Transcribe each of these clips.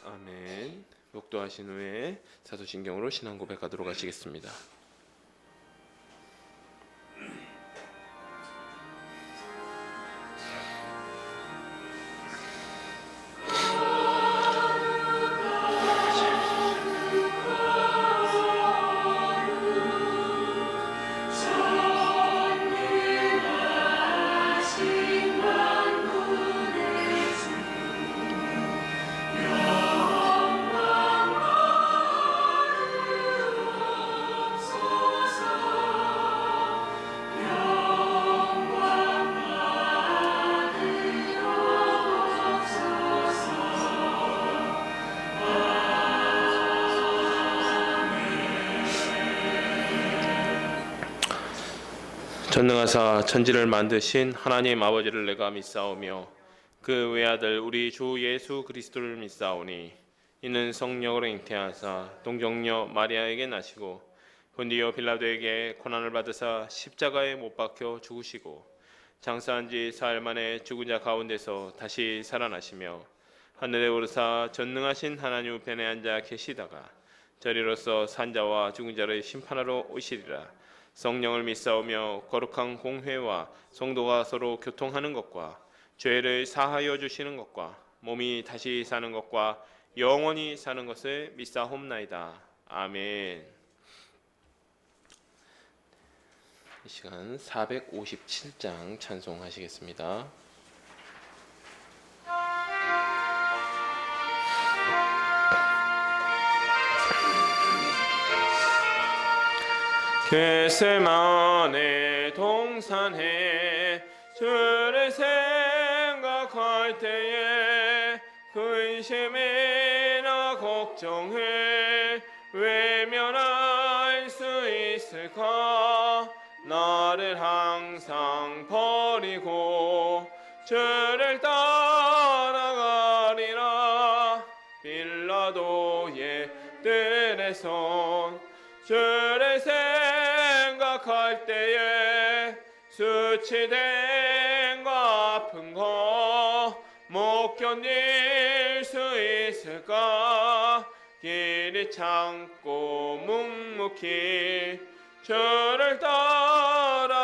아멘. 목도하신 후에 사도신경으로 신앙 고백하도록 하시겠습니다. 전능하사 천지를 만드신 하나님 아버지를 내가 믿사오며 그 외아들 우리 주 예수 그리스도를 믿사오니 이는 성령으로 잉태하사 동정녀 마리아에게 나시고 본디오 빌라도에게 고난을 받으사 십자가에 못 박혀 죽으시고 장사한 지 사흘 만에 죽은 자 가운데서 다시 살아나시며 하늘에 오르사 전능하신 하나님 우편에 앉아 계시다가 저리로서 산자와 죽은 자를 심판하러 오시리라. 성령을 믿사오며 거룩한 공회와 성도가 서로 교통하는 것과 죄를 사하여 주시는 것과 몸이 다시 사는 것과 영원히 사는 것을 믿사옵나이다. 아멘. 이 시간 457장 찬송하시겠습니다. 겟세마네 동산에 주를 생각할 때에 근심이나 걱정을 외면할 수 있을까? 나를 항상 버리고 주를 따라가리라. 빌라도의 뜰에서 주를 생각할 때에 수치된 거 아픈 거 못 견딜 수 있을까? 길이 창고 묵묵히 주를 따라가리라.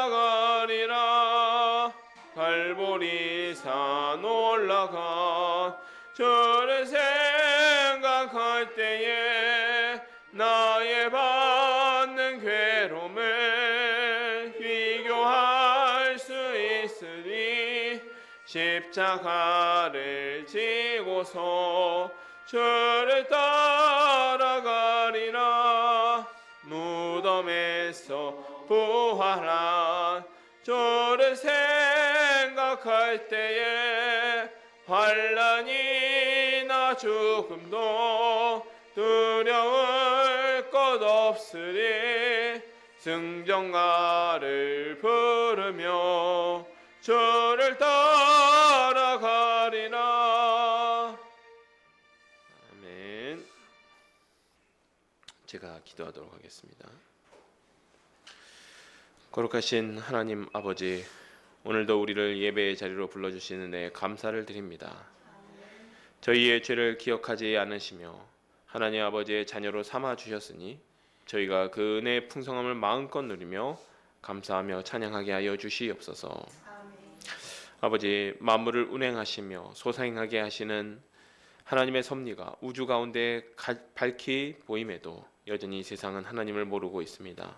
갈보리산 올라가 주를 생각할 때에 나의 받는 괴로움을 비교할 수 있으니 십자가를 지고서 주를 따라가리라. 무덤에서 부활한 주를 생각할 때에 환난이나 죽음도 두려울 것 없으리. 승전가를 부르며 주를 따라가리라. 아멘. 제가 기도하도록 하겠습니다. 거룩하신 하나님 아버지, 오늘도 우리를 예배의 자리로 불러주시는 데 감사를 드립니다. 저희의 죄를 기억하지 않으시며 하나님 아버지의 자녀로 삼아 주셨으니 저희가 그 은혜의 풍성함을 마음껏 누리며 감사하며 찬양하게 하여 주시옵소서. 아버지, 만물을 운행하시며 소생하게 하시는 하나님의 섭리가 우주 가운데 밝히 보임에도 여전히 세상은 하나님을 모르고 있습니다.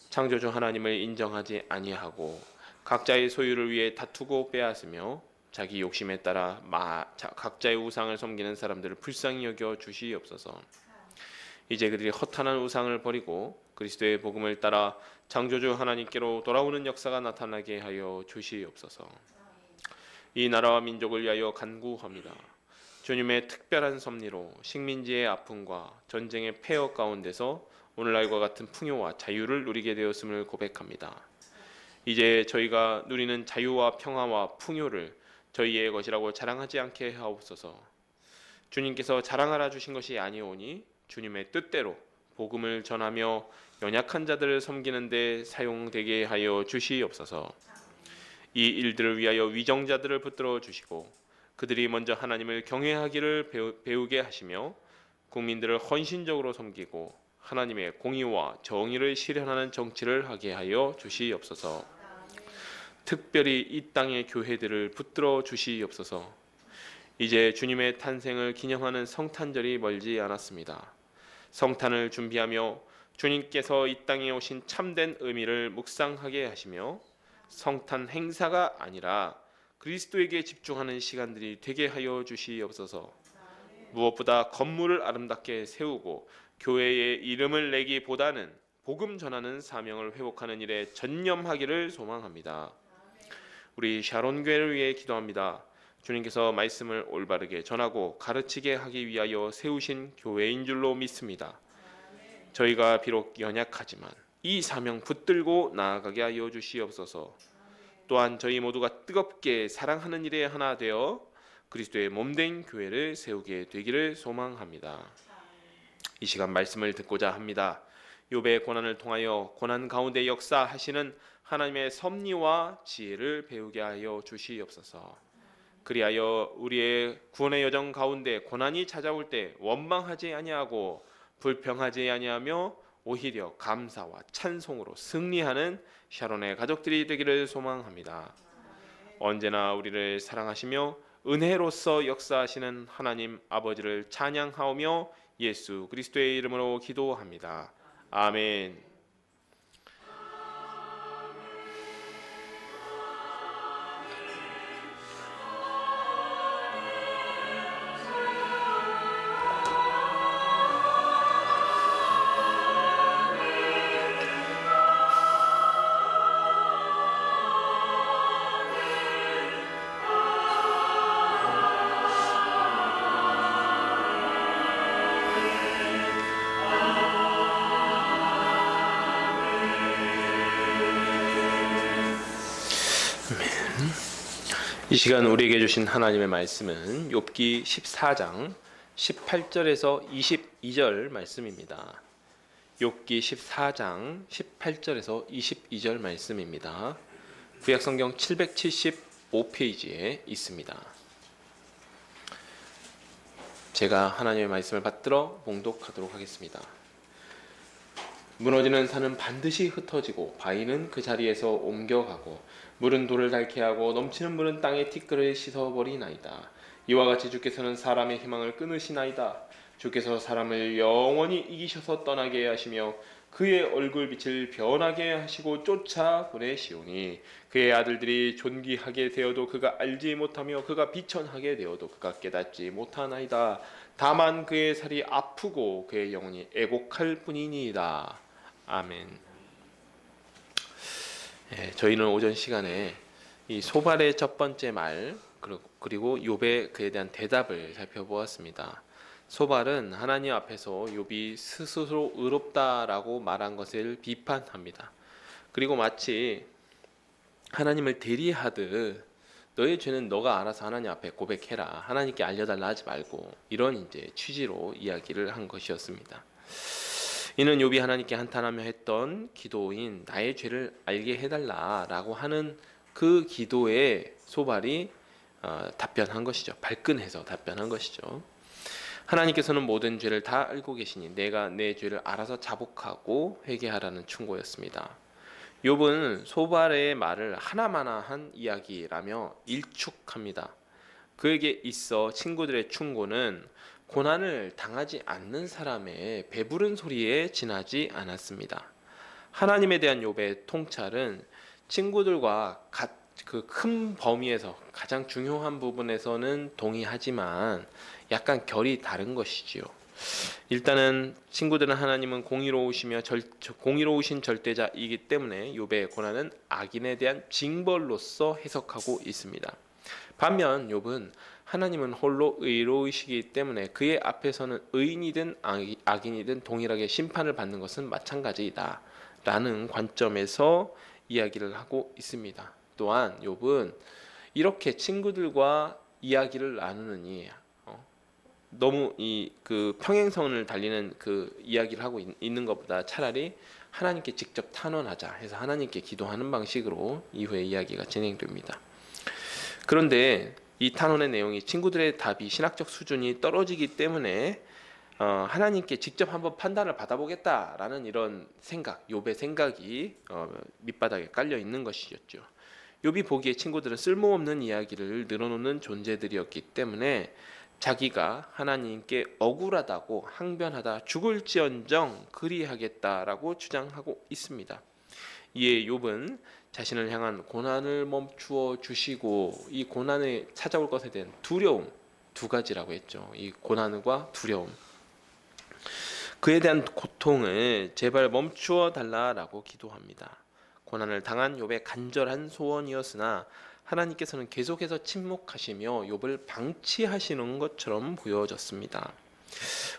창조주 하나님을 인정하지 아니하고 각자의 소유를 위해 다투고 빼앗으며 자기 욕심에 따라 각자의 우상을 섬기는 사람들을 불쌍히 여겨 주시옵소서. 이제 그들이 허탄한 우상을 버리고 그리스도의 복음을 따라 창조주 하나님께로 돌아오는 역사가 나타나게 하여 주시옵소서. 이 나라와 민족을 위하여 간구합니다. 주님의 특별한 섭리로 식민지의 아픔과 전쟁의 폐허 가운데서 오늘날과 같은 풍요와 자유를 누리게 되었음을 고백합니다. 이제 저희가 누리는 자유와 평화와 풍요를 저희의 것이라고 자랑하지 않게 하옵소서. 주님께서 자랑하라 주신 것이 아니오니 주님의 뜻대로 복음을 전하며 연약한 자들을 섬기는 데 사용되게 하여 주시옵소서. 이 일들을 위하여 위정자들을 붙들어 주시고 그들이 먼저 하나님을 경외하기를 배우게 하시며 국민들을 헌신적으로 섬기고 하나님의 공의와 정의를 실현하는 정치를 하게 하여 주시옵소서. 특별히 이 땅의 교회들을 붙들어 주시옵소서. 이제 주님의 탄생을 기념하는 성탄절이 멀지 않았습니다. 성탄을 준비하며 주님께서 이 땅에 오신 참된 의미를 묵상하게 하시며 성탄 행사가 아니라 그리스도에게 집중하는 시간들이 되게 하여 주시옵소서. 무엇보다 건물을 아름답게 세우고 교회의 이름을 내기보다는 복음 전하는 사명을 회복하는 일에 전념하기를 소망합니다. 우리 샤론 교회를 위해 기도합니다. 주님께서 말씀을 올바르게 전하고 가르치게 하기 위하여 세우신 교회인 줄로 믿습니다. 저희가 비록 연약하지만 이 사명 붙들고 나아가게 하여 주시옵소서. 또한 저희 모두가 뜨겁게 사랑하는 일에 하나 되어 그리스도의 몸된 교회를 세우게 되기를 소망합니다. 이 시간 말씀을 듣고자 합니다. 욥의 고난을 통하여 고난 가운데 역사하시는 하나님의 섭리와 지혜를 배우게 하여 주시옵소서. 그리하여 우리의 구원의 여정 가운데 고난이 찾아올 때 원망하지 아니하고 불평하지 아니하며 오히려 감사와 찬송으로 승리하는 샤론의 가족들이 되기를 소망합니다. 언제나 우리를 사랑하시며 은혜로서 역사하시는 하나님 아버지를 찬양하오며 예수 그리스도의 이름으로 기도합니다. 아멘. 이 시간 우리에게 주신 하나님의 말씀은 욥기 14장 18절에서 22절 말씀입니다. 욥기 14장 18절에서 22절 말씀입니다. 구약성경 775페이지에 있습니다. 제가 하나님의 말씀을 받들어 봉독하도록 하겠습니다. 무너지는 산은 반드시 흩어지고 바위는 그 자리에서 옮겨가고 물은 돌을 닳게 하고 넘치는 물은 땅의 티끌을 씻어버리나이다. 이와 같이 주께서는 사람의 희망을 끊으시나이다. 주께서 사람을 영원히 이기셔서 떠나게 하시며 그의 얼굴빛을 변하게 하시고 쫓아보내시오니 그의 아들들이 존귀하게 되어도 그가 알지 못하며 그가 비천하게 되어도 그가 깨닫지 못하나이다. 다만 그의 살이 아프고 그의 영혼이 애곡할 뿐이니이다. 아멘. 저희는 오전 시간에 이 소발의 첫 번째 말 그리고 욥의 그에 대한 대답을 살펴보았습니다. 소발은 하나님 앞에서 욥이 스스로 의롭다라고 말한 것을 비판합니다. 그리고 마치 하나님을 대리하듯 너의 죄는 너가 알아서 하나님 앞에 고백해라. 하나님께 알려달라 하지 말고 이런 이제 취지로 이야기를 한 것이었습니다. 이는 욥이 하나님께 한탄하며 했던 기도인 나의 죄를 알게 해달라라고 하는 그 기도에 소발이 답변한 것이죠. 발끈해서 답변한 것이죠. 하나님께서는 모든 죄를 다 알고 계시니 내가 내 죄를 알아서 자복하고 회개하라는 충고였습니다. 욥은 소발의 말을 하나마나한 이야기라며 일축합니다. 그에게 있어 친구들의 충고는 고난을 당하지 않는 사람의 배부른 소리에 지나지 않았습니다. 하나님에 대한 욥의 통찰은 친구들과 그 큰 범위에서 가장 중요한 부분에서는 동의하지만 약간 결이 다른 것이지요. 일단은 친구들은 하나님은 공의로우신 절대자이기 때문에 욥의 고난은 악인에 대한 징벌로서 해석하고 있습니다. 반면 욥은 하나님은 홀로 의로우시기 때문에 그의 앞에서는 의인이든 악인이든 동일하게 심판을 받는 것은 마찬가지이다 라는 관점에서 이야기를 하고 있습니다. 또한 욥은 이렇게 친구들과 이야기를 나누느니 너무 그 평행선을 달리는 그 이야기를 하고 있는 것보다 차라리 하나님께 직접 탄원하자 해서 하나님께 기도하는 방식으로 이후에 이야기가 진행됩니다. 그런데 이 탄원의 내용이 친구들의 답이 신학적 수준이 떨어지기 때문에 하나님께 직접 한번 판단을 받아보겠다라는 이런 생각, 욥의 생각이 밑바닥에 깔려 있는 것이었죠. 욥이 보기에 친구들은 쓸모없는 이야기를 늘어놓는 존재들이었기 때문에 자기가 하나님께 억울하다고 항변하다 죽을지언정 그리하겠다라고 주장하고 있습니다. 이에 욥은 자신을 향한 고난을 멈추어 주시고 이 고난에 찾아올 것에 대한 두려움, 두 가지라고 했죠. 이 고난과 두려움, 그에 대한 고통을 제발 멈추어 달라라고 기도합니다. 고난을 당한 욥의 간절한 소원이었으나 하나님께서는 계속해서 침묵하시며 욥을 방치하시는 것처럼 보여졌습니다.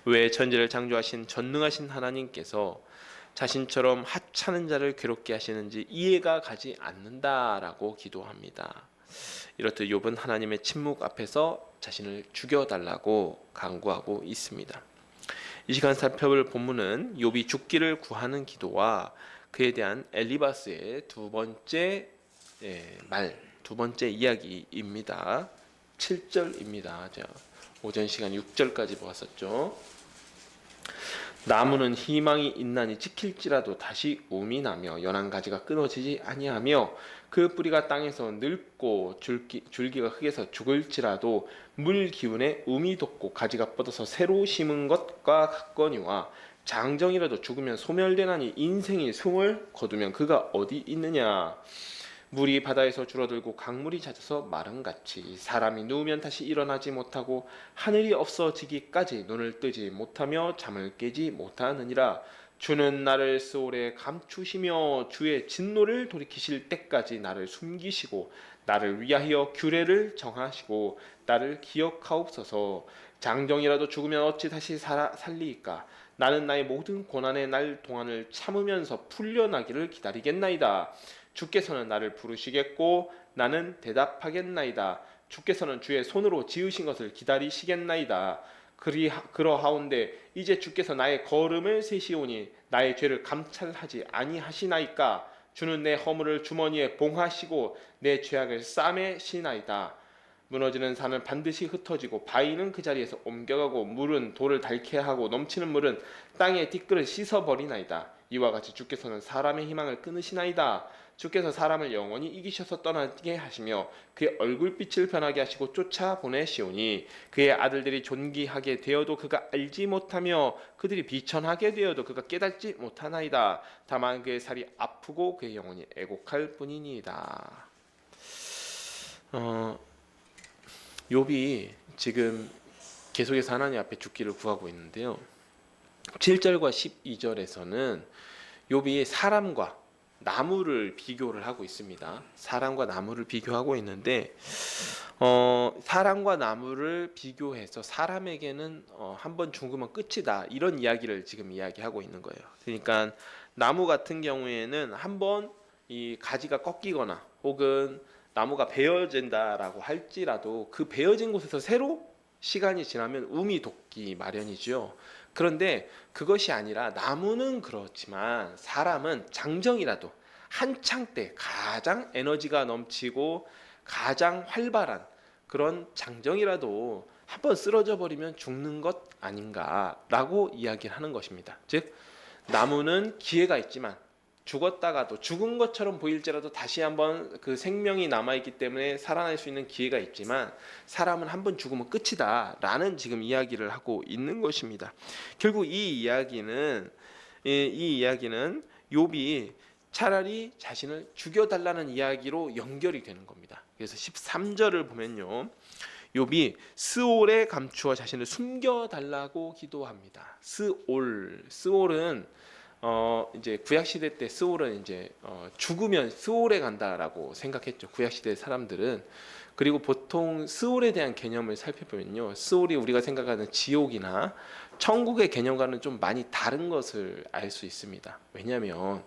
왜 천지를 창조하신 전능하신 하나님께서 자신처럼 하찮은 자를 괴롭게 하시는지 이해가 가지 않는다라고 기도합니다. 이렇듯 욥은 하나님의 침묵 앞에서 자신을 죽여달라고 간구하고 있습니다. 이 시간 살펴볼 본문은 욥이 죽기를 구하는 기도와 그에 대한 엘리바스의 두 번째 이야기입니다. 7절입니다. 오전 시간 6절까지 보았었죠. 나무는 희망이 있나니 지킬지라도 다시 움이 나며 연한 가지가 끊어지지 아니하며 그 뿌리가 땅에서 늙고 줄기가 흙에서 죽을지라도 물 기운에 움이 돋고 가지가 뻗어서 새로 심은 것과 같거니와 장정이라도 죽으면 소멸되나니 인생이 숨을 거두면 그가 어디 있느냐. 물이 바다에서 줄어들고 강물이 잦아서 마름같이 사람이 누우면 다시 일어나지 못하고 하늘이 없어지기까지 눈을 뜨지 못하며 잠을 깨지 못하느니라. 주는 나를 스올에 감추시며 주의 진노를 돌이키실 때까지 나를 숨기시고 나를 위하여 규례를 정하시고 나를 기억하옵소서. 장정이라도 죽으면 어찌 다시 살리이까. 나는 나의 모든 고난의 날 동안을 참으면서 풀려나기를 기다리겠나이다. 주께서는 나를 부르시겠고 나는 대답하겠나이다. 주께서는 주의 손으로 지으신 것을 기다리시겠나이다. 그러하온데 이제 주께서 나의 걸음을 세시오니 나의 죄를 감찰하지 아니하시나이까. 주는 내 허물을 주머니에 봉하시고 내 죄악을 쌈에 시나이다. 무너지는 산은 반드시 흩어지고 바위는 그 자리에서 옮겨가고 물은 돌을 닳게 하고 넘치는 물은 땅의 띠끌을 씻어버리나이다. 이와 같이 주께서는 사람의 희망을 끊으시나이다. 주께서 사람을 영원히 이기셔서 떠나게 하시며 그의 얼굴빛을 변하게 하시고 쫓아보내시오니 그의 아들들이 존귀하게 되어도 그가 알지 못하며 그들이 비천하게 되어도 그가 깨닫지 못하나이다. 다만 그의 살이 아프고 그의 영혼이 애곡할 뿐이니이다. 욥이 지금 계속해서 하나님 앞에 죽기를 구하고 있는데요. 7절과 12절에서는 욥이 사람과 나무를 비교를 하고 있습니다. 사람과 나무를 비교하고 있는데 사람과 나무를 비교해서 사람에게는 한번 죽으면 끝이다 이런 이야기를 지금 이야기하고 있는 거예요. 그러니까 나무 같은 경우에는 한번 이 가지가 꺾이거나 혹은 나무가 베어진다라고 할지라도 그 베어진 곳에서 새로 시간이 지나면 움이 돋기 마련이죠. 그런데 그것이 아니라 나무는 그렇지만 사람은 장정이라도 한창 때 가장 에너지가 넘치고 가장 활발한 그런 장정이라도 한번 쓰러져 버리면 죽는 것 아닌가라고 이야기를 하는 것입니다. 즉 나무는 기회가 있지만 죽었다가도 죽은 것처럼 보일지라도 다시 한번 그 생명이 남아있기 때문에 살아날 수 있는 기회가 있지만 사람은 한번 죽으면 끝이다 라는 지금 이야기를 하고 있는 것입니다. 결국 이 이야기는 욥이 차라리 자신을 죽여달라는 이야기로 연결이 되는 겁니다. 그래서 13절을 보면요, 욥이 스올에 감추어 자신을 숨겨달라고 기도합니다. 스올은 이제 구약 시대 때 스올은 이제 죽으면 스올에 간다라고 생각했죠. 구약 시대 사람들은. 그리고 보통 스올에 대한 개념을 살펴보면요, 스올이 우리가 생각하는 지옥이나 천국의 개념과는 좀 많이 다른 것을 알 수 있습니다. 왜냐하면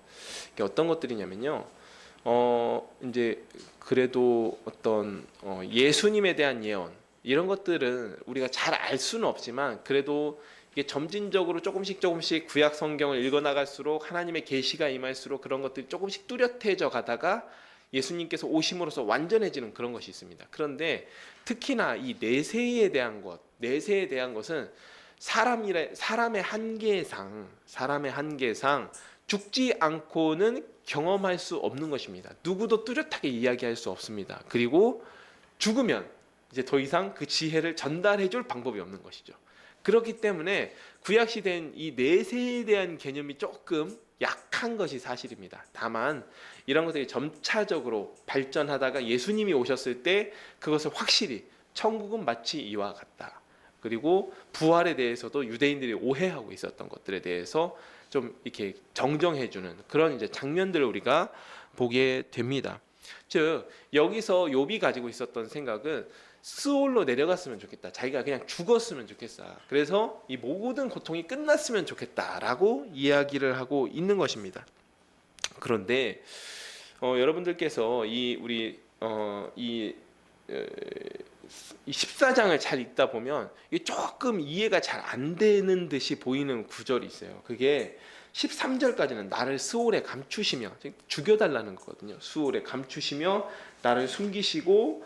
이게 어떤 것들이냐면요, 이제 그래도 어떤 예수님에 대한 예언 이런 것들은 우리가 잘 알 수는 없지만 그래도 이게 점진적으로 조금씩 구약 성경을 읽어 나갈수록 하나님의 계시가 임할수록 그런 것들이 조금씩 뚜렷해져 가다가 예수님께서 오심으로써 완전해지는 그런 것이 있습니다. 그런데 특히나 이 내세에 대한 것은 사람의 한계상 죽지 않고는 경험할 수 없는 것입니다. 누구도 뚜렷하게 이야기할 수 없습니다. 그리고 죽으면 이제 더 이상 그 지혜를 전달해 줄 방법이 없는 것이죠. 그렇기 때문에 구약 시대엔 이 내세에 대한 개념이 조금 약한 것이 사실입니다. 다만 이런 것들이 점차적으로 발전하다가 예수님이 오셨을 때 그것을 확실히 천국은 마치 이와 같다. 그리고 부활에 대해서도 유대인들이 오해하고 있었던 것들에 대해서 좀 이렇게 정정해주는 그런 이제 장면들을 우리가 보게 됩니다. 즉 여기서 욥이 가지고 있었던 생각은 스올로 내려갔으면 좋겠다. 자기가 그냥 죽었으면 좋겠어. 그래서 이 모든 고통이 끝났으면 좋겠다라고 이야기를 하고 있는 것입니다. 그런데 여러분들께서 이 14장을 잘 읽다 보면 이게 조금 이해가 잘 안 되는 듯이 보이는 구절이 있어요. 그게 13절까지는 나를 스올에 감추시며 죽여달라는 거거든요. 스올에 감추시며 나를 숨기시고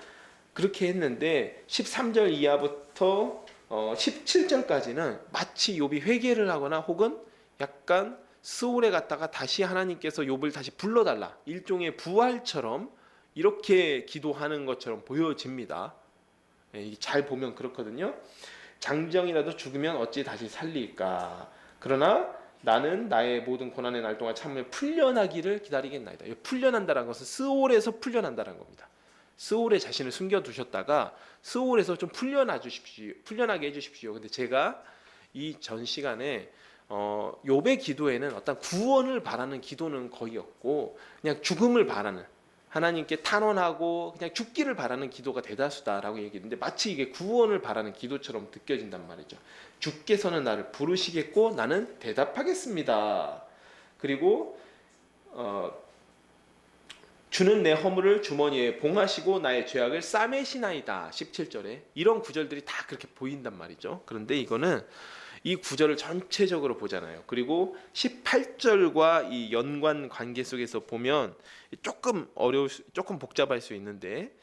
그렇게 했는데 13절 이하부터 17절까지는 마치 욥이 회개를 하거나 혹은 약간 스올에 갔다가 다시 하나님께서 욥을 다시 불러달라, 일종의 부활처럼 이렇게 기도하는 것처럼 보여집니다. 잘 보면 그렇거든요. 장정이라도 죽으면 어찌 다시 살릴까. 그러나 나는 나의 모든 고난의 날 동안 참으며 풀려나기를 기다리겠나이다. 풀려난다는 것은 스올에서 풀려난다는 겁니다. 스올에 자신을 숨겨두셨다가 스올에서 좀 풀려나게 해주십시오. 근데 제가 이 전 시간에 욥의 기도에는 어떤 구원을 바라는 기도는 거의 없고 그냥 죽음을 바라는, 하나님께 탄원하고 그냥 죽기를 바라는 기도가 대다수다라고 얘기했는데 마치 이게 구원을 바라는 기도처럼 느껴진단 말이죠. 주께서는 나를 부르시겠고 나는 대답하겠습니다. 그리고 주는 내 허물을 주머니에 봉하시고 나의 죄악을 싸매시나이다. 17절에 이런 구절들이 다 그렇게 보인단 말이죠. 그런데 이거는 이 구절을 전체적으로 보잖아요. 그리고 18절과 이 연관 관계 속에서 보면 조금 조금 복잡할 수 있는데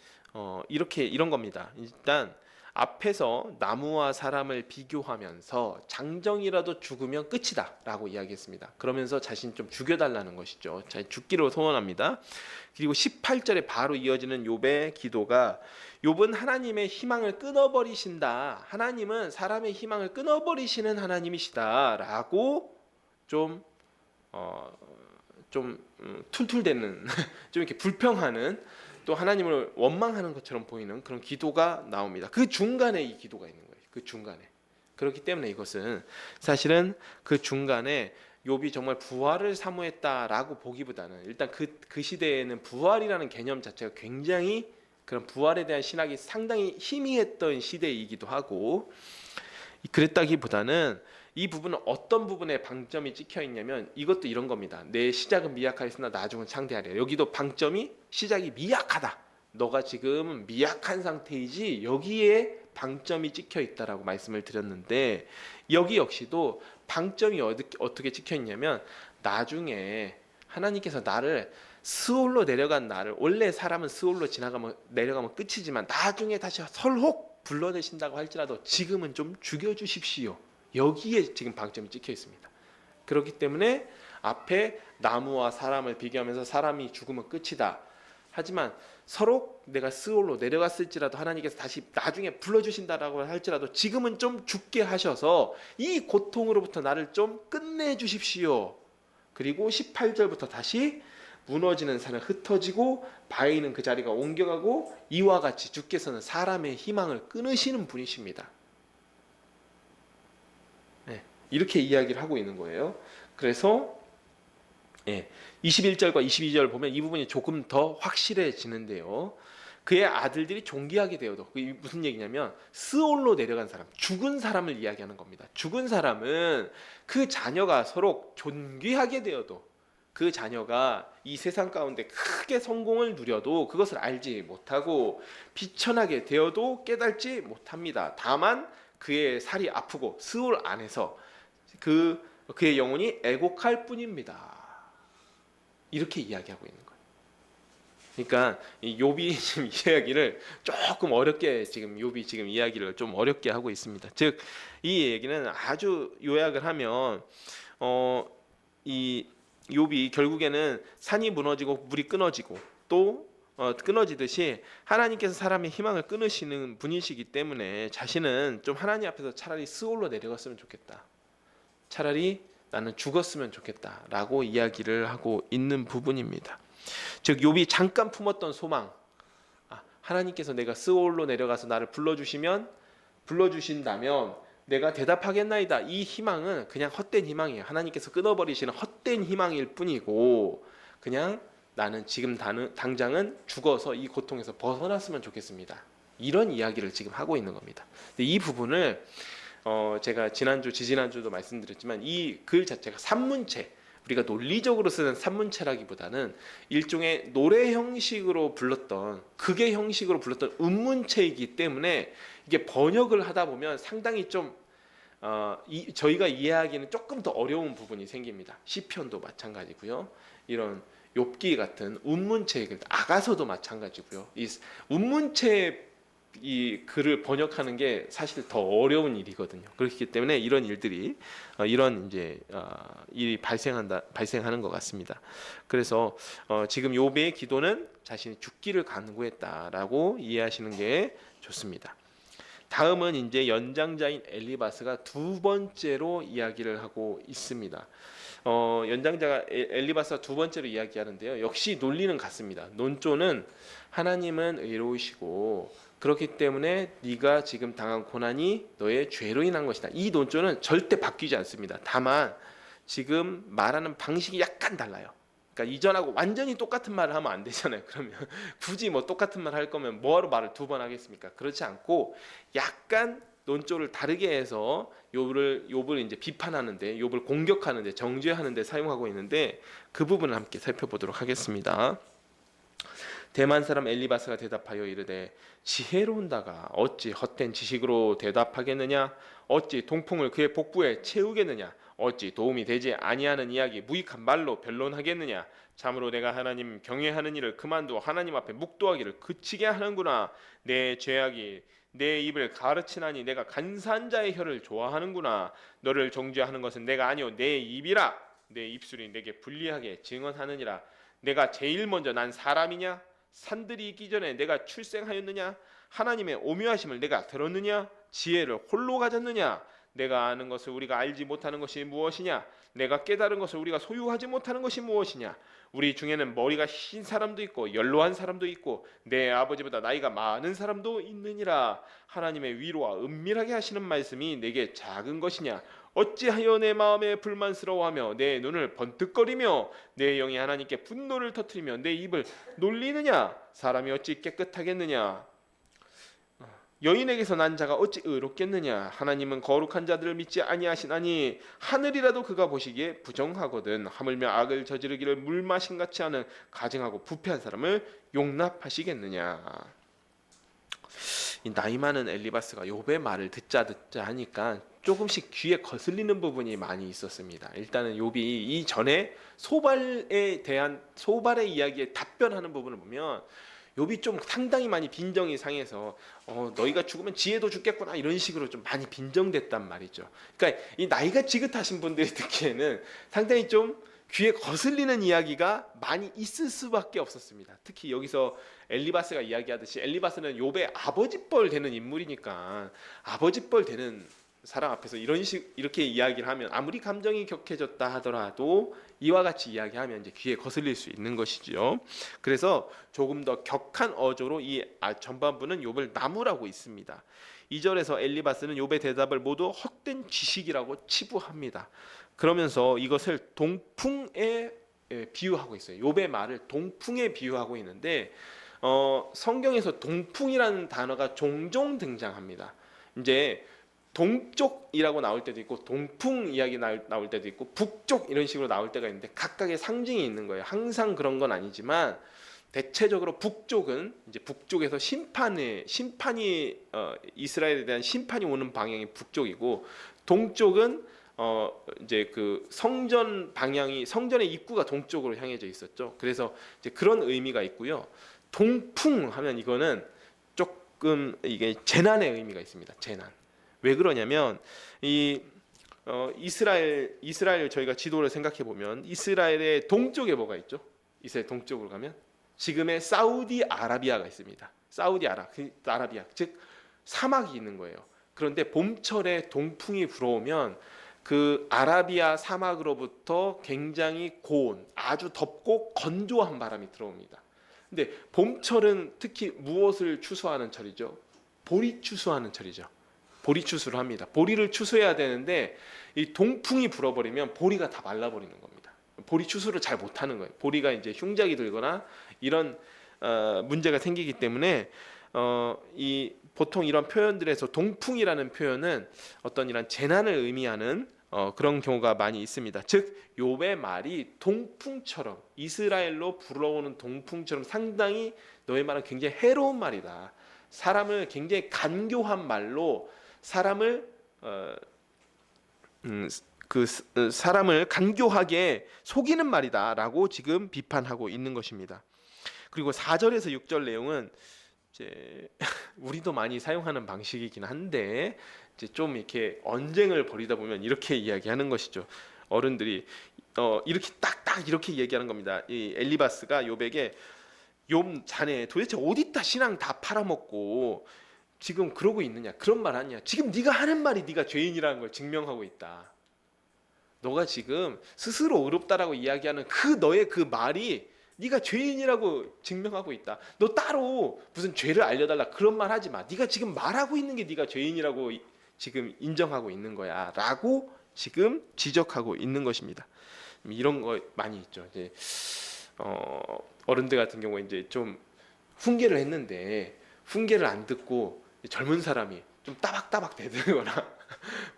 이런 겁니다. 일단 앞에서 나무와 사람을 비교하면서 장정이라도 죽으면 끝이다라고 이야기했습니다. 그러면서 자신 좀 죽여달라는 것이죠. 자신 죽기로 소원합니다. 그리고 18절에 바로 이어지는 욥의 기도가 욥은 하나님의 희망을 끊어버리신다. 하나님은 사람의 희망을 끊어버리시는 하나님이시다라고 좀 툴툴대는 좀 이렇게 불평하는, 또 하나님을 원망하는 것처럼 보이는 그런 기도가 나옵니다. 그 중간에 이 기도가 있는 거예요. 그 중간에. 그렇기 때문에 이것은 사실은 그 중간에 욥이 정말 부활을 사모했다라고 보기보다는 일단 그 시대에는 부활이라는 개념 자체가 굉장히 그런 부활에 대한 신학이 상당히 희미했던 시대이기도 하고, 그랬다기보다는 이 부분은 어떤 부분에 방점이 찍혀 있냐면 이것도 이런 겁니다. 내 시작은 미약하였으나 나중은 창대하리라. 여기도 방점이 시작이 미약하다. 너가 지금 미약한 상태이지 여기에 방점이 찍혀 있다라고 말씀을 드렸는데, 여기 역시도 방점이 어떻게 찍혀 있냐면 나중에 하나님께서 나를 스올로 내려간 나를, 원래 사람은 스올로 내려가면 끝이지만 나중에 다시 설혹 불러내신다고 할지라도 지금은 좀 죽여주십시오. 여기에 지금 방점이 찍혀 있습니다. 그렇기 때문에 앞에 나무와 사람을 비교하면서 사람이 죽으면 끝이다. 하지만 서로 내가 스올로 내려갔을지라도 하나님께서 다시 나중에 불러주신다라고 할지라도 지금은 좀 죽게 하셔서 이 고통으로부터 나를 좀 끝내주십시오. 그리고 18절부터 다시 무너지는 산은 흩어지고 바위는 그 자리가 옮겨가고 이와 같이 주께서는 사람의 희망을 끊으시는 분이십니다. 네, 이렇게 이야기를 하고 있는 거예요. 그래서 21절과 22절 보면 이 부분이 조금 더 확실해지는데요. 그의 아들들이 존귀하게 되어도, 그게 무슨 얘기냐면 스올로 내려간 사람, 죽은 사람을 이야기하는 겁니다. 죽은 사람은 그 자녀가 서로 존귀하게 되어도, 그 자녀가 이 세상 가운데 크게 성공을 누려도 그것을 알지 못하고 비천하게 되어도 깨닫지 못합니다. 다만 그의 살이 아프고 스올 안에서 그의 영혼이 애곡할 뿐입니다. 이렇게 이야기하고 있는 거예요. 그러니까 이 욥이 지금 이야기를 조금 어렵게 지금 욥이 지금 이야기를 좀 어렵게 하고 있습니다. 즉 이 얘기는 아주 요약을 하면 이 욥이 결국에는 산이 무너지고 물이 끊어지고 또 끊어지듯이 하나님께서 사람의 희망을 끊으시는 분이시기 때문에 자신은 좀 하나님 앞에서 차라리 스올로 내려갔으면 좋겠다. 차라리 나는 죽었으면 좋겠다라고 이야기를 하고 있는 부분입니다. 즉 욥이 잠깐 품었던 소망, 하나님께서 내가 스올로 내려가서 나를 불러주신다면 내가 대답하겠나이다. 이 희망은 그냥 헛된 희망이에요. 하나님께서 끊어버리시는 헛된 희망일 뿐이고 그냥 나는 지금 당장은 죽어서 이 고통에서 벗어났으면 좋겠습니다. 이런 이야기를 지금 하고 있는 겁니다. 근데 이 부분을 제가 지지난주도 말씀드렸지만 이 글 자체가 산문체, 우리가 논리적으로 쓰는 산문체라기보다는 일종의 노래 형식으로 불렀던 극의 형식으로 불렀던 운문체이기 때문에 이게 번역을 하다 보면 상당히 좀 저희가 이해하기는 조금 더 어려운 부분이 생깁니다. 시편도 마찬가지고요. 이런 욥기 같은 운문체, 아가서도 마찬가지고요. 이 운문체 이 글을 번역하는 게 사실 더 어려운 일이거든요. 그렇기 때문에 이런 일들이 이런 이제 일이 발생하는 것 같습니다. 그래서 지금 욥의 기도는 자신이 죽기를 간구했다라고 이해하시는 게 좋습니다. 다음은 이제 연장자인 엘리바스가 두 번째로 이야기를 하고 있습니다. 연장자가 엘리바스가 두 번째로 이야기하는데요. 역시 논리는 같습니다. 논조는 하나님은 의로우시고 그렇기 때문에 네가 지금 당한 고난이 너의 죄로 인한 것이다. 이 논조는 절대 바뀌지 않습니다. 다만 지금 말하는 방식이 약간 달라요. 그러니까 이전하고 완전히 똑같은 말을 하면 안 되잖아요. 그러면 굳이 뭐 똑같은 말 할 거면 뭐하러 말을 두 번 하겠습니까? 그렇지 않고 약간 논조를 다르게 해서 욥을 이제 비판하는데, 욥을 공격하는데, 정죄하는데 사용하고 있는데 그 부분을 함께 살펴보도록 하겠습니다. 대만 사람 엘리바스가 대답하여 이르되 지혜로운 자가 어찌 헛된 지식으로 대답하겠느냐? 어찌 동풍을 그의 복부에 채우겠느냐? 어찌 도움이 되지 아니하는 이야기 무익한 말로 변론하겠느냐? 참으로 내가 하나님 경외하는 일을 그만두어 하나님 앞에 묵도하기를 그치게 하는구나. 내 죄악이 내 입을 가르치나니 내가 간사한 자의 혀를 좋아하는구나. 너를 정죄하는 것은 내가 아니오 내 입이라. 내 입술이 내게 불리하게 증언하느니라. 내가 제일 먼저 난 사람이냐? 산들이 있기 전에 내가 출생하였느냐? 하나님의 오묘하심을 내가 들었느냐? 지혜를 홀로 가졌느냐? 내가 아는 것을 우리가 알지 못하는 것이 무엇이냐? 내가 깨달은 것을 우리가 소유하지 못하는 것이 무엇이냐? 우리 중에는 머리가 흰 사람도 있고 연로한 사람도 있고 내 아버지보다 나이가 많은 사람도 있느니라. 하나님의 위로와 은밀하게 하시는 말씀이 내게 작은 것이냐? 어찌하여 내 마음에 불만스러워하며 내 눈을 번뜩거리며 내 영이 하나님께 분노를 터뜨리며 내 입을 놀리느냐? 사람이 어찌 깨끗하겠느냐? 여인에게서 난 자가 어찌 의롭겠느냐? 하나님은 거룩한 자들을 믿지 아니하시나니 하늘이라도 그가 보시기에 부정하거든. 하물며 악을 저지르기를 물 마신 같이 하는 가증하고 부패한 사람을 용납하시겠느냐? 이 나이 많은 엘리바스가 욥의 말을 듣자 하니까 조금씩 귀에 거슬리는 부분이 많이 있었습니다. 일단은 욥이 이전에 소발의 이야기에 답변하는 부분을 보면 욥이 좀 상당히 많이 빈정이 상해서 너희가 죽으면 지혜도 죽겠구나 이런 식으로 좀 많이 빈정됐단 말이죠. 그러니까 이 나이가 지긋하신 분들이 듣기에는 상당히 좀 귀에 거슬리는 이야기가 많이 있을 수밖에 없었습니다. 특히 여기서 엘리바스가 이야기하듯이 엘리바스는 욥의 아버지뻘 되는 인물이니까 아버지뻘 되는 사람 앞에서 이렇게 이야기를 하면 아무리 감정이 격해졌다 하더라도 이와 같이 이야기하면 이제 귀에 거슬릴 수 있는 것이죠. 그래서 조금 더 격한 어조로 이 전반부는 욥을 나무라고 있습니다. 2절에서 엘리바스는 욥의 대답을 모두 헛된 지식이라고 치부합니다. 그러면서 이것을 동풍에 비유하고 있어요. 욥의 말을 동풍에 비유하고 있는데 성경에서 동풍이라는 단어가 종종 등장합니다. 이제 동쪽이라고 나올 때도 있고 동풍 이야기 나올 때도 있고 북쪽 이런 식으로 나올 때가 있는데 각각의 상징이 있는 거예요. 항상 그런 건 아니지만 대체적으로 북쪽은 이제 북쪽에서 심판이 이스라엘에 대한 심판이 오는 방향이 북쪽이고 동쪽은 이제 그 성전 방향이 성전의 입구가 동쪽으로 향해져 있었죠. 그래서 이제 그런 의미가 있고요. 동풍 하면 이거는 조금 이게 재난의 의미가 있습니다. 재난. 왜 그러냐면 이 이스라엘 저희가 지도를 생각해 보면 이스라엘의 동쪽에 뭐가 있죠? 이스라엘 동쪽으로 가면 지금의 사우디아라비아가 있습니다. 사우디아라비아 즉 사막이 있는 거예요. 그런데 봄철에 동풍이 불어오면 그 아라비아 사막으로부터 굉장히 고온, 아주 덥고 건조한 바람이 들어옵니다. 근데 봄철은 특히 무엇을 추수하는 철이죠? 보리 추수하는 철이죠. 보리 추수를 합니다. 보리를 추수해야 되는데 이 동풍이 불어버리면 보리가 다 말라버리는 겁니다. 보리 추수를 잘 못하는 거예요. 보리가 이제 흉작이 들거나 이런 문제가 생기기 때문에 이 보통 이런 표현들에서 동풍이라는 표현은 어떤 이런 재난을 의미하는 그런 경우가 많이 있습니다. 즉 욥의 말이 동풍처럼 이스라엘로 불어오는 동풍처럼 상당히 너의 말은 굉장히 해로운 말이다. 사람을 굉장히 간교한 말로 사람을 사람을 간교하게 속이는 말이다라고 지금 비판하고 있는 것입니다. 그리고 4절에서 6절 내용은 이제 우리도 많이 사용하는 방식이긴 한데 이제 좀 이렇게 언쟁을 벌이다 보면 이렇게 이야기하는 것이죠. 어른들이 이렇게 딱딱 이렇게 얘기하는 겁니다. 이 엘리바스가 욥에게 욥 자네 도대체 어디다 신앙 다 팔아먹고 지금 그러고 있느냐 그런 말 하냐. 지금 네가 하는 말이 네가 죄인이라는 걸 증명하고 있다. 너가 지금 스스로 의롭다라고 이야기하는 그 너의 그 말이 네가 죄인이라고 증명하고 있다. 너 따로 무슨 죄를 알려달라 그런 말 하지 마. 네가 지금 말하고 있는 게 네가 죄인이라고 지금 인정하고 있는 거야 라고 지금 지적하고 있는 것입니다. 이런 거 많이 있죠. 이제 어른들 같은 경우에 이제 좀 훈계를 했는데 훈계를 안 듣고 젊은 사람이 좀 따박따박 대들거나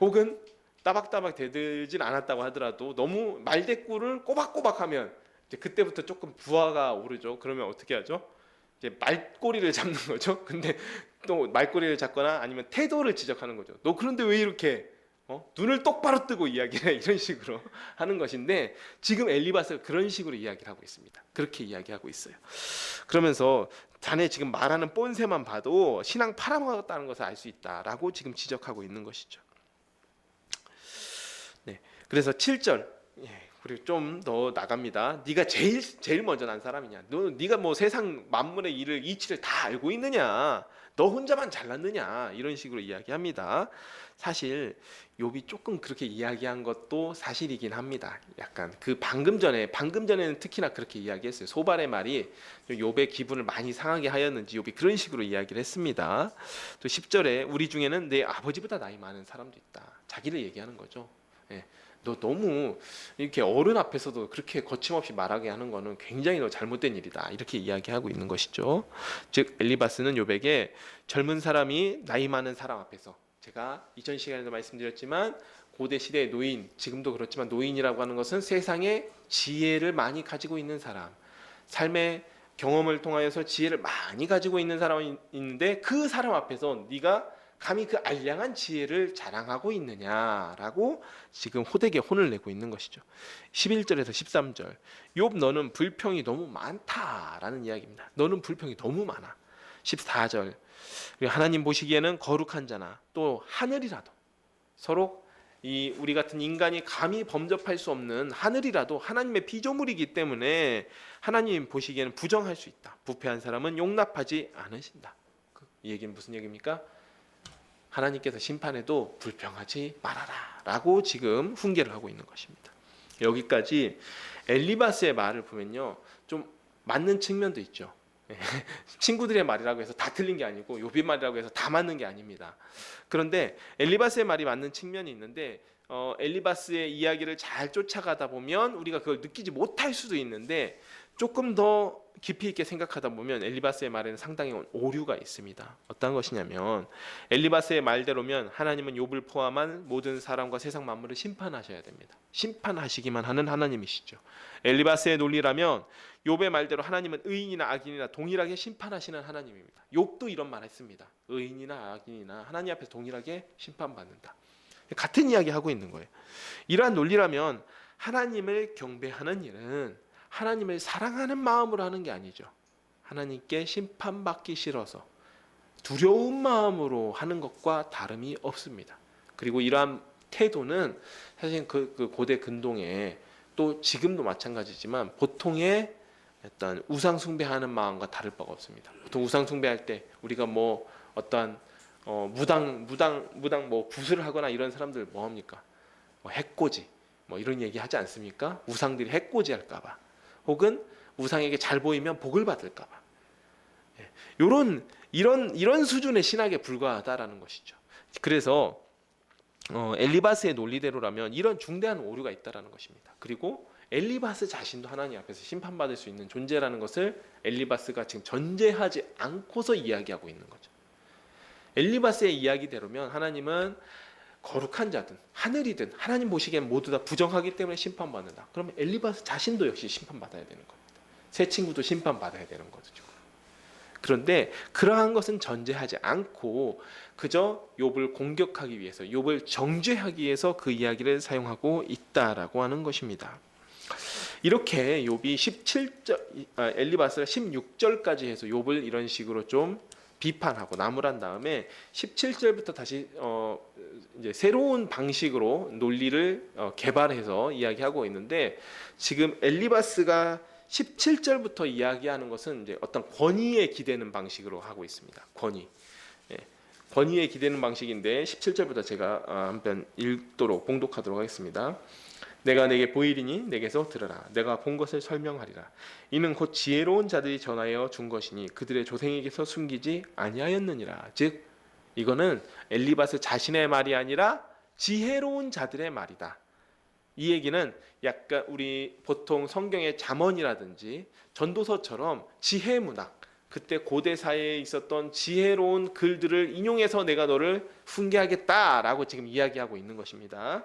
혹은 따박따박 대들진 않았다고 하더라도 너무 말대꾸를 꼬박꼬박하면 이제 그때부터 조금 부하가 오르죠. 그러면 어떻게 하죠? 이제 말꼬리를 잡는 거죠. 근데 또 말꼬리를 잡거나 아니면 태도를 지적하는 거죠. 너 그런데 왜 이렇게 눈을 똑바로 뜨고 이야기해 이런 식으로 하는 것인데 지금 엘리바스가 그런 식으로 이야기를 하고 있습니다. 그렇게 이야기하고 있어요. 그러면서 자네 지금 말하는 뻔세만 봐도 신앙 팔아먹었다는 것을 알 수 있다라고 지금 지적하고 있는 것이죠. 네, 그래서 7절 그리고 좀 더 나갑니다. 네가 제일 먼저 난 사람이냐? 네가 뭐 세상 만물의 일을 이치를 다 알고 있느냐? 너 혼자만 잘났느냐? 이런 식으로 이야기합니다. 사실 욥이 조금 그렇게 이야기한 것도 사실이긴 합니다. 약간 그 방금 전에는 특히나 그렇게 이야기했어요. 소발의 말이 욥의 기분을 많이 상하게 하였는지 욥이 그런 식으로 이야기를 했습니다. 또 10절에 우리 중에는 내 아버지보다 나이 많은 사람도 있다. 자기를 얘기하는 거죠. 예. 너 너무 이렇게 어른 앞에서도 그렇게 거침없이 말하게 하는 거는 굉장히 너 잘못된 일이다. 이렇게 이야기하고 있는 것이죠. 즉 엘리바스는 욥에게 젊은 사람이 나이 많은 사람 앞에서 제가 이전 시간에도 말씀드렸지만 고대 시대의 노인, 지금도 그렇지만 노인이라고 하는 것은 세상에 지혜를 많이 가지고 있는 사람, 삶의 경험을 통하여서 지혜를 많이 가지고 있는 사람이 있는데 그 사람 앞에서 네가 감히 그 알량한 지혜를 자랑하고 있느냐라고 지금 호되게 혼을 내고 있는 것이죠. 11절에서 13절 욥 너는 불평이 너무 많다라는 이야기입니다. 너는 불평이 너무 많아. 14절 하나님 보시기에는 거룩한 자나 또 하늘이라도 서로 이 우리 같은 인간이 감히 범접할 수 없는 하늘이라도 하나님의 피조물이기 때문에 하나님 보시기에는 부정할 수 있다. 부패한 사람은 용납하지 않으신다. 이 얘기는 무슨 얘기입니까? 하나님께서 심판해도 불평하지 말아라 라고 지금 훈계를 하고 있는 것입니다. 여기까지 엘리바스의 말을 보면요 좀 맞는 측면도 있죠. 친구들의 말이라고 해서 다 틀린 게 아니고 욥의 말이라고 해서 다 맞는 게 아닙니다. 그런데 엘리바스의 말이 맞는 측면이 있는데 엘리바스의 이야기를 잘 쫓아가다 보면 우리가 그걸 느끼지 못할 수도 있는데 조금 더 깊이 있게 생각하다 보면 엘리바스의 말에는 상당히 오류가 있습니다. 어떤 것이냐면 엘리바스의 말대로면 하나님은 욥을 포함한 모든 사람과 세상 만물을 심판하셔야 됩니다. 심판하시기만 하는 하나님이시죠. 엘리바스의 논리라면 욥의 말대로 하나님은 의인이나 악인이나 동일하게 심판하시는 하나님입니다. 욥도 이런 말 했습니다. 의인이나 악인이나 하나님 앞에서 동일하게 심판받는다. 같은 이야기 하고 있는 거예요. 이러한 논리라면 하나님을 경배하는 일은 하나님을 사랑하는 마음으로 하는 게 아니죠. 하나님께 심판받기 싫어서 두려운 마음으로 하는 것과 다름이 없습니다. 그리고 이러한 태도는 사실 그 고대 근동에 또 지금도 마찬가지지만 보통의 어떤 우상 숭배하는 마음과 다를 바가 없습니다. 보통 우상 숭배할 때 우리가 뭐 어떠한 무당 뭐 굿을 하거나 이런 사람들 뭐 합니까? 뭐 해코지 뭐 이런 얘기 하지 않습니까? 우상들이 해코지 할까봐, 혹은 우상에게 잘 보이면 복을 받을까봐. 이런 수준의 신학에 불과하다라는 것이죠. 그래서 엘리바스의 논리대로라면 이런 중대한 오류가 있다라는 것입니다. 그리고 엘리바스 자신도 하나님 앞에서 심판받을 수 있는 존재라는 것을 엘리바스가 지금 전제하지 않고서 이야기하고 있는 거죠. 엘리바스의 이야기대로면 하나님은 거룩한 자든 하늘이든 하나님 보시기엔 모두 다 부정하기 때문에 심판받는다. 그러면 엘리바스 자신도 역시 심판받아야 되는 겁니다. 새 친구도 심판받아야 되는 거죠. 그런데 그러한 것은 전제하지 않고 그저 욥을 공격하기 위해서, 욥을 정죄하기 위해서 그 이야기를 사용하고 있다라고 하는 것입니다. 이렇게 욥이 17절, 엘리바스가 16절까지 해서 욥을 이런 식으로 좀 비판하고 나무란 다음에 17절부터 다시 이제 새로운 방식으로 논리를 개발해서 이야기하고 있는데, 지금 엘리바스가 17절부터 이야기하는 것은 이제 어떤 권위에 기대는 방식으로 하고 있습니다. 권위에 기대는 방식인데 17절부터 제가 한번 읽도록 봉독하도록 하겠습니다. 내가 내게 보이리니 내게서 들으라. 내가 본 것을 설명하리라. 이는 곧 지혜로운 자들이 전하여 준 것이니 그들의 조상에게서 숨기지 아니하였느니라. 즉 이거는 엘리바스 자신의 말이 아니라 지혜로운 자들의 말이다. 이 얘기는 약간 우리 보통 성경의 잠언이라든지 전도서처럼 지혜 문학, 그때 고대 사회에 있었던 지혜로운 글들을 인용해서 내가 너를 훈계하겠다라고 지금 이야기하고 있는 것입니다.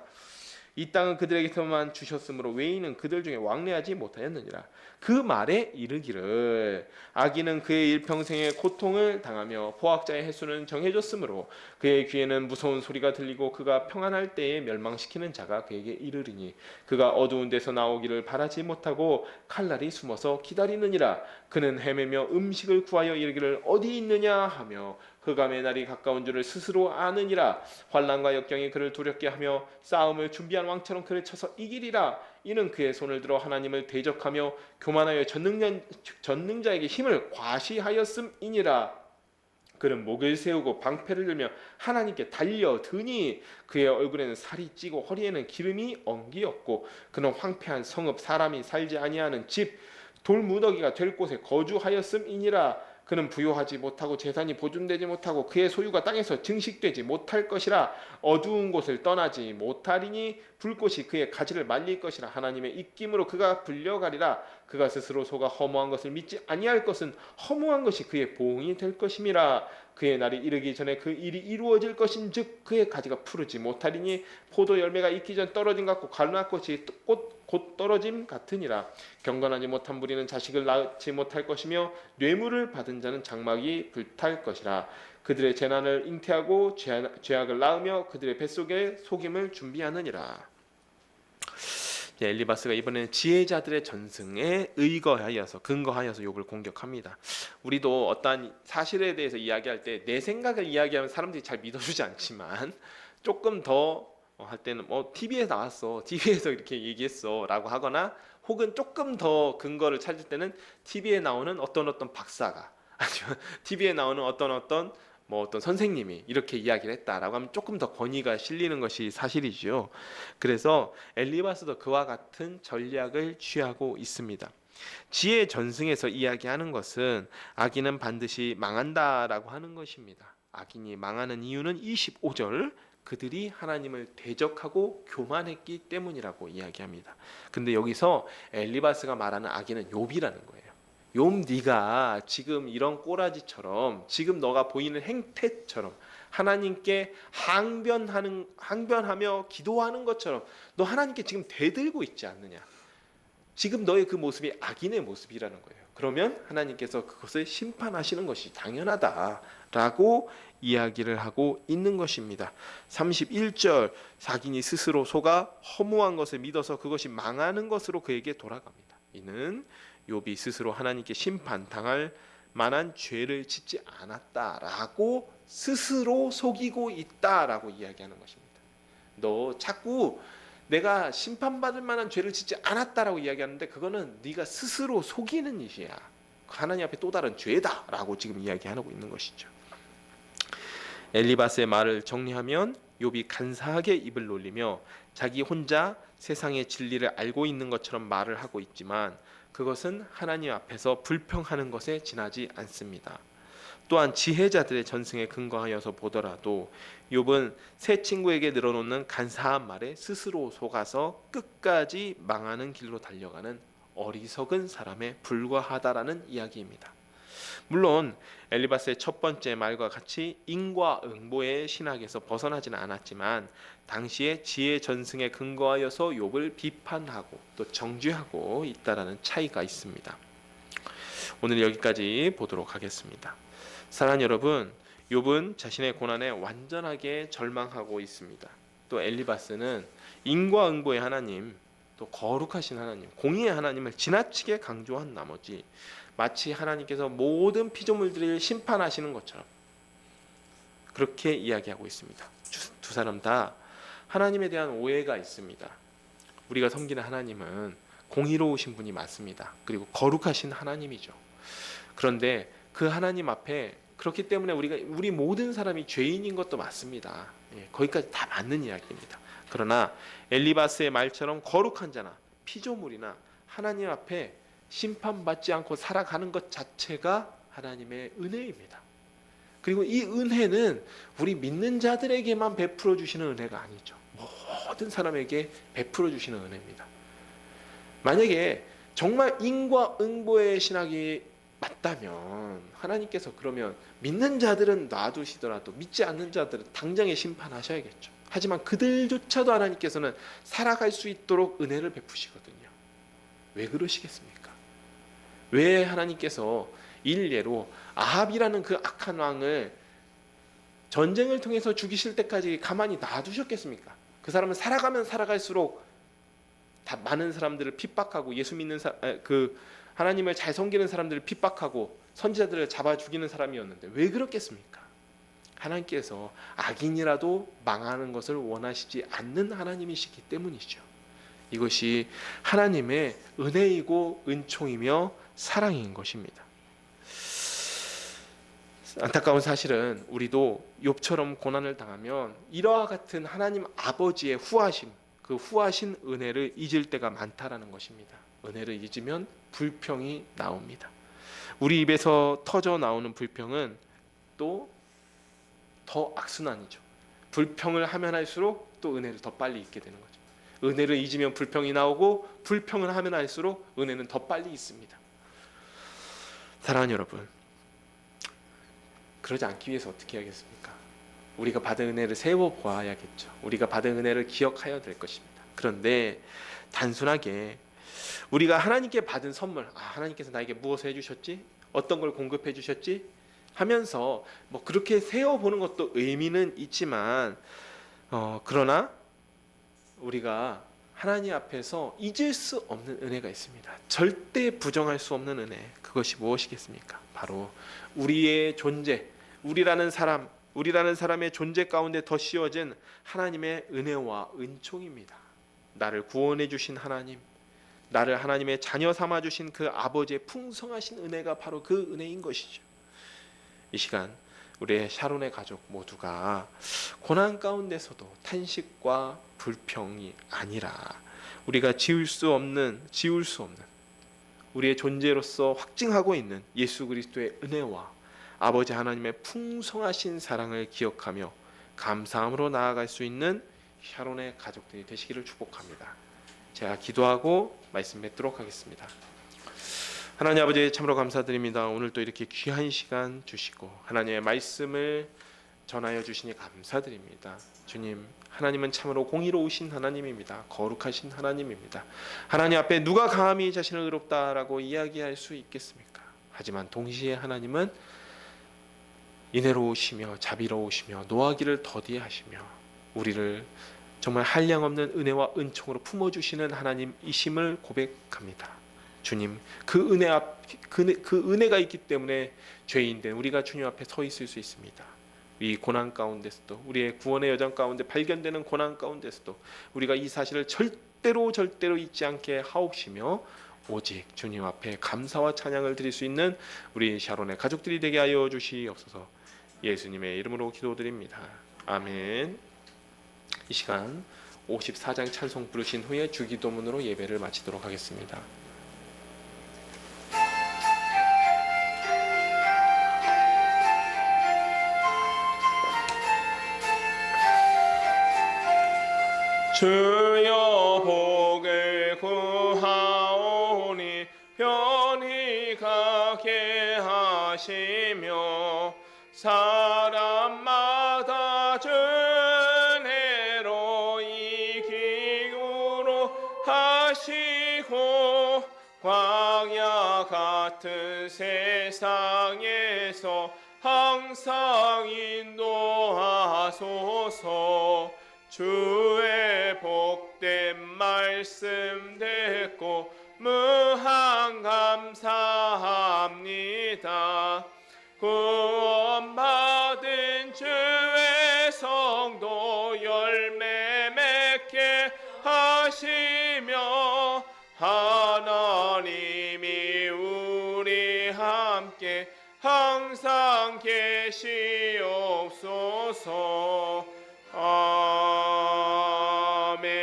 이 땅은 그들에게서만 주셨으므로 외인은 그들 중에 왕래하지 못하였느니라. 그 말에 이르기를 악인은 그의 일평생의 고통을 당하며 포악자의 횟수는 정해졌으므로 그의 귀에는 무서운 소리가 들리고 그가 평안할 때에 멸망시키는 자가 그에게 이르리니 그가 어두운 데서 나오기를 바라지 못하고 칼날이 숨어서 기다리느니라. 그는 헤매며 음식을 구하여 이르기를 어디 있느냐 하며 흑암의 날이 가까운 줄을 스스로 아느니라. 환난과 역경이 그를 두렵게 하며 싸움을 준비한 왕처럼 그를 쳐서 이기리라. 이는 그의 손을 들어 하나님을 대적하며 교만하여 전능자에게 힘을 과시하였음이니라. 그는 목을 세우고 방패를 들며 하나님께 달려드니 그의 얼굴에는 살이 찌고 허리에는 기름이 엉기었고 그는 황폐한 성읍, 사람이 살지 아니하는 집, 돌무더기가 될 곳에 거주하였음이니라. 그는 부요하지 못하고 재산이 보존되지 못하고 그의 소유가 땅에서 증식되지 못할 것이라. 어두운 곳을 떠나지 못하리니 불꽃이 그의 가지를 말릴 것이라. 하나님의 입김으로 그가 불려가리라. 그가 스스로 속아 허무한 것을 믿지 아니할 것은 허무한 것이 그의 보응이 될 것임이라. 그의 날이 이르기 전에 그 일이 이루어질 것인즉 그의 가지가 푸르지 못하리니 포도 열매가 익기 전 떨어짐 같고 갈라꽃이 곧 떨어짐 같으니라. 경건하지 못한 무리는 자식을 낳지 못할 것이며 뇌물을 받은 자는 장막이 불탈 것이라. 그들의 재난을 잉태하고 죄악을 낳으며 그들의 뱃속에 속임을 준비하느니라. 엘리바스가 이번에는 지혜자들의 전승에 근거하여서 욥을 공격합니다. 우리도 어떠한 사실에 대해서 이야기할 때 내 생각을 이야기하면 사람들이 잘 믿어주지 않지만 조금 더 할 때는 TV에 나왔어, TV에서 이렇게 얘기했어 라고 하거나, 혹은 조금 더 근거를 찾을 때는 TV에 나오는 어떤 박사가, 아니면 TV에 나오는 어떤 선생님이 이렇게 이야기를 했다라고 하면 조금 더 권위가 실리는 것이 사실이죠. 그래서 엘리바스도 그와 같은 전략을 취하고 있습니다. 지혜의 전승에서 이야기하는 것은 악인은 반드시 망한다라고 하는 것입니다. 악인이 망하는 이유는 25절, 그들이 하나님을 대적하고 교만했기 때문이라고 이야기합니다. 근데 여기서 엘리바스가 말하는 악인은 욥이라는 거예요. 욥, 네가 지금 이런 꼬라지처럼, 지금 너가 보이는 행태처럼 하나님께 항변하며 기도하는 것처럼 너 하나님께 지금 대들고 있지 않느냐. 지금 너의 그 모습이 악인의 모습이라는 거예요. 그러면 하나님께서 그것을 심판하시는 것이 당연하다라고 이야기를 하고 있는 것입니다. 31절, 사기니 스스로 속아 허무한 것을 믿어서 그것이 망하는 것으로 그에게 돌아갑니다. 이는 욥이 스스로 하나님께 심판당할 만한 죄를 짓지 않았다라고 스스로 속이고 있다라고 이야기하는 것입니다. 너 자꾸 내가 심판받을 만한 죄를 짓지 않았다라고 이야기하는데 그거는 네가 스스로 속이는 일이야. 하나님 앞에 또 다른 죄다라고 지금 이야기하고 있는 것이죠. 엘리바스의 말을 정리하면 욥이 간사하게 입을 놀리며 자기 혼자 세상의 진리를 알고 있는 것처럼 말을 하고 있지만 그것은 하나님 앞에서 불평하는 것에 지나지 않습니다. 또한 지혜자들의 전승에 근거하여서 보더라도 욥은 새 친구에게 늘어놓는 간사한 말에 스스로 속아서 끝까지 망하는 길로 달려가는 어리석은 사람에 불과하다라는 이야기입니다. 물론 엘리바스의 첫 번째 말과 같이 인과응보의 신학에서 벗어나지는 않았지만 당시의 지혜 전승에 근거하여서 욥을 비판하고 또 정죄하고 있다라는 차이가 있습니다. 오늘 여기까지 보도록 하겠습니다. 사랑하는 여러분, 욥은 자신의 고난에 완전하게 절망하고 있습니다. 또 엘리바스는 인과응보의 하나님, 또 거룩하신 하나님, 공의의 하나님을 지나치게 강조한 나머지 마치 하나님께서 모든 피조물들을 심판하시는 것처럼 그렇게 이야기하고 있습니다. 두 사람 다 하나님에 대한 오해가 있습니다. 우리가 섬기는 하나님은 공의로우신 분이 맞습니다. 그리고 거룩하신 하나님이죠. 그런데 그 하나님 앞에 그렇기 때문에 우리 모든 사람이 죄인인 것도 맞습니다. 거기까지 다 맞는 이야기입니다. 그러나 엘리바스의 말처럼 거룩한 자나 피조물이나 하나님 앞에 심판받지 않고 살아가는 것 자체가 하나님의 은혜입니다. 그리고 이 은혜는 우리 믿는 자들에게만 베풀어 주시는 은혜가 아니죠. 모든 사람에게 베풀어 주시는 은혜입니다. 만약에 정말 인과응보의 신학이 맞다면 하나님께서 그러면 믿는 자들은 놔두시더라도 믿지 않는 자들은 당장에 심판하셔야겠죠. 하지만 그들조차도 하나님께서는 살아갈 수 있도록 은혜를 베푸시거든요. 왜 그러시겠습니까? 왜 하나님께서 일례로 아합이라는 그 악한 왕을 전쟁을 통해서 죽이실 때까지 가만히 놔두셨겠습니까? 그 사람은 살아가면 살아갈수록 다 많은 사람들을 핍박하고 예수 믿는 그 하나님을 잘 섬기는 사람들을 핍박하고 선지자들을 잡아 죽이는 사람이었는데 왜 그렇겠습니까? 하나님께서 악인이라도 망하는 것을 원하시지 않는 하나님이시기 때문이죠. 이것이 하나님의 은혜이고 은총이며 사랑인 것입니다. 안타까운 사실은 우리도 욥처럼 고난을 당하면 이와 같은 하나님 아버지의 후하심, 그 후하신 은혜를 잊을 때가 많다라는 것입니다. 은혜를 잊으면 불평이 나옵니다. 우리 입에서 터져 나오는 불평은 또 더 악순환이죠. 불평을 하면 할수록 또 은혜를 더 빨리 잊게 되는 거죠. 은혜를 잊으면 불평이 나오고 불평을 하면 할수록 은혜는 더 빨리 있습니다. 사랑하는 여러분, 그러지 않기 위해서 어떻게 해야겠습니까? 우리가 받은 은혜를 세워보아야겠죠. 우리가 받은 은혜를 기억하여야 될 것입니다. 그런데 단순하게 우리가 하나님께 받은 선물, 하나님께서 나에게 무엇을 해주셨지? 어떤 걸 공급해 주셨지? 하면서 뭐 그렇게 세워보는 것도 의미는 있지만 그러나 우리가 하나님 앞에서 잊을 수 없는 은혜가 있습니다. 절대 부정할 수 없는 은혜. 그것이 무엇이겠습니까? 바로 우리의 존재, 우리라는 사람의 존재 가운데 더 씌워진 하나님의 은혜와 은총입니다. 나를 구원해 주신 하나님, 나를 하나님의 자녀 삼아 주신 그 아버지의 풍성하신 은혜가 바로 그 은혜인 것이죠. 이 시간 우리의 샤론의 가족 모두가 고난 가운데서도 탄식과 불평이 아니라 우리가 지울 수 없는 우리의 존재로서 확증하고 있는 예수 그리스도의 은혜와 아버지 하나님의 풍성하신 사랑을 기억하며 감사함으로 나아갈 수 있는 샤론의 가족들이 되시기를 축복합니다. 제가 기도하고 말씀 맺도록 하겠습니다. 하나님 아버지 참으로 감사드립니다. 오늘 또 이렇게 귀한 시간 주시고 하나님의 말씀을 전하여 주시니 감사드립니다. 주님, 하나님은 참으로 공의로우신 하나님입니다. 거룩하신 하나님입니다. 하나님 앞에 누가 감히 자신을 의롭다라고 이야기할 수 있겠습니까? 하지만 동시에 하나님은 인애로우시며 자비로우시며 노하기를 더디하시며 우리를 정말 한량없는 은혜와 은총으로 품어주시는 하나님이심을 고백합니다. 주님, 그 은혜가 있기 때문에 죄인된 우리가 주님 앞에 서 있을 수 있습니다. 이 고난 가운데서도, 우리의 구원의 여정 가운데 발견되는 고난 가운데서도 우리가 이 사실을 절대로 잊지 않게 하옵시며 오직 주님 앞에 감사와 찬양을 드릴 수 있는 우리 샤론의 가족들이 되게 하여 주시옵소서. 예수님의 이름으로 기도드립니다. 아멘. 이 시간 54장 찬송 부르신 후에 주기도문으로 예배를 마치도록 하겠습니다. 주여 복을 구하오니 편히 가게 하시며 사람마다 준혜로 이기로 하시고 광야 같은 세상에서 항상 인도하소서. 주의 복된 말씀 듣고 무한 감사합니다. 구원받은 주의 성도 열매 맺게 하시며 하나님이 우리 함께 항상 계시옵소서. 아멘.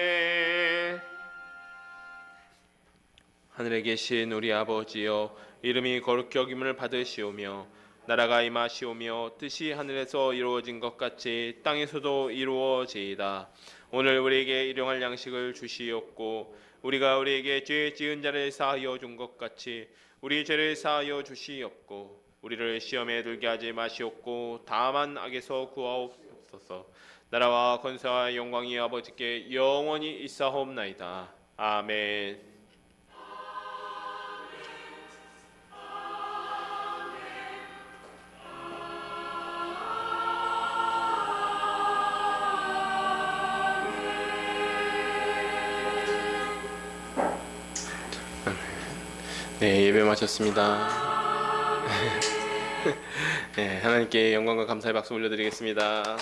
하늘에 계신 우리 아버지여, 이름이 거룩히 여김을 받으시오며 나라가 임하시오며 뜻이 하늘에서 이루어진 것 같이 땅에서도 이루어지이다. 오늘 우리에게 일용할 양식을 주시옵고 우리가 우리에게 죄 지은 자를 사하여 준 것 같이 우리 죄를 사하여 주시옵고 우리를 시험에 들게 하지 마시옵고 다만 악에서 구하옵소서. 나라와 권세와 영광이 아버지께 영원히 있사옵나이다. 아멘. 네, 예배 마쳤습니다. 네, 하나님께 영광과 감사의 박수 올려드리겠습니다.